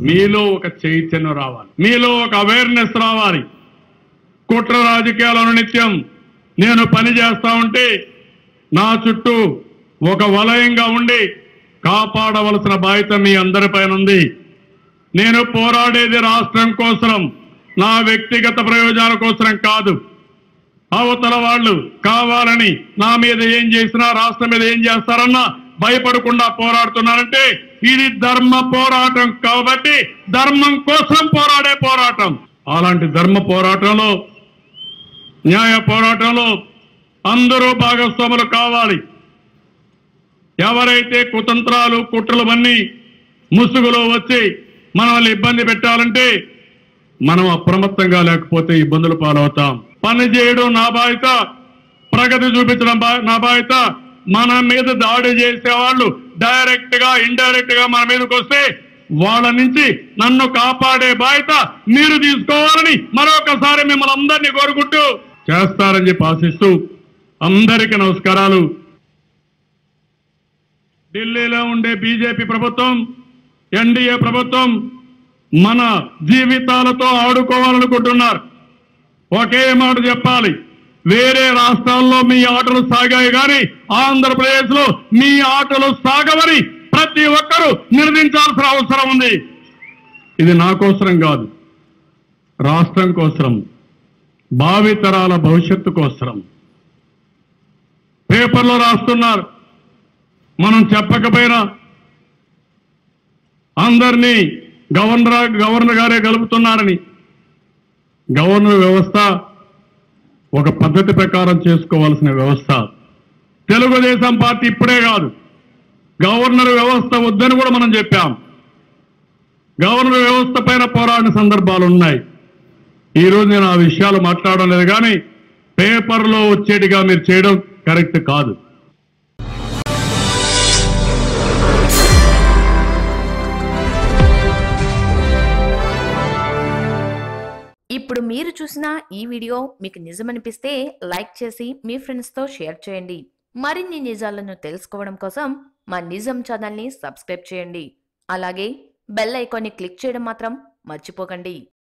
మీలో ఒక చైతన్యం రావాలి, మీలో ఒక అవేర్నెస్ రావాలి. కుట్ర రాజకీయాలను నిత్యం నేను పని చేస్తా ఉంటే నా చుట్టూ ఒక వలయంగా ఉండి కాపాడవలసిన బాధ్యత మీ అందరిపైన ఉంది. నేను పోరాడేది రాష్ట్రం కోసం, నా వ్యక్తిగత ప్రయోజనాల కోసం కాదు. అవతల వాళ్ళు కావాలని నా మీద ఏం చేసినా, రాష్ట్రం మీద ఏం చేస్తారన్నా భయపడకుండా పోరాడుతున్నారంటే ఇది ధర్మ పోరాటం. కాబట్టి ధర్మం కోసం పోరాడే పోరాటం. అలాంటి ధర్మ పోరాటంలో, న్యాయ పోరాటంలో అందరూ భాగస్వాములు కావాలి. ఎవరైతే కుతంత్రాలు కుట్రలవన్నీ ముసుగులో వచ్చి మనల్ని ఇబ్బంది పెట్టాలంటే మనం అప్రమత్తంగా లేకపోతే ఇబ్బందులు పాలవుతాం. పని చేయడం నా బాధ్యత, ప్రగతి చూపించడం నా బాధ్యత. మన మీద దాడి చేసేవాళ్ళు డైరెక్ట్ గా ఇండైరెక్ట్ గా మన మీదకి వస్తే వాళ్ళ నుంచి నన్ను కాపాడే బాధ్యత మీరు తీసుకోవాలని మరొకసారి మిమ్మల్ని అందరినీ కోరుకుంటూ చేస్తారని చెప్పి ఆశిస్తూ అందరికీ నమస్కారాలు. ఢిల్లీలో ఉండే బీజేపీ ప్రభుత్వం, ఎన్డీఏ ప్రభుత్వం మన జీవితాలతో ఆడుకోవాలనుకుంటున్నారు. ఒకే మాట చెప్పాలి, వేరే రాష్ట్రాల్లో మీ ఆటలు సాగాయి కానీ ఆంధ్రప్రదేశ్ లో మీ ఆటలు సాగవని ప్రతి ఒక్కరూ నిర్ణయించాల్సిన అవసరం ఉంది. ఇది నా కోసరం కాదు, రాష్ట్రం కోసరం, భావితరాల భవిష్యత్తు కోసరం. పేపర్లో రాస్తున్నారు, మనం చెప్పకపోయినా అందరినీ గవర్నర్ గారే గలుపుతున్నారని. గవర్నర్ వ్యవస్థ ఒక పద్ధతి ప్రకారం చేసుకోవాల్సిన వ్యవస్థ. తెలుగుదేశం పార్టీ ఇప్పుడే కాదు, గవర్నర్ వ్యవస్థ వద్దని కూడా మనం చెప్పాం. గవర్నర్ వ్యవస్థ పైన పోరాడిన సందర్భాలు ఉన్నాయి. ఈరోజు నేను ఆ విషయాలు మాట్లాడడం లేదు, కానీ పేపర్లో వచ్చేటిగా మీరు చేయడం కరెక్ట్ కాదు. ఇప్పుడు మీరు చూసిన ఈ వీడియో మీకు నిజమనిపిస్తే లైక్ చేసి మీ ఫ్రెండ్స్తో షేర్ చేయండి. మరిన్ని నిజాలను తెలుసుకోవడం కోసం మా నిజం ఛానల్ని సబ్స్క్రైబ్ చేయండి. అలాగే బెల్ ఐకాన్ని క్లిక్ చేయడం మాత్రం మర్చిపోకండి.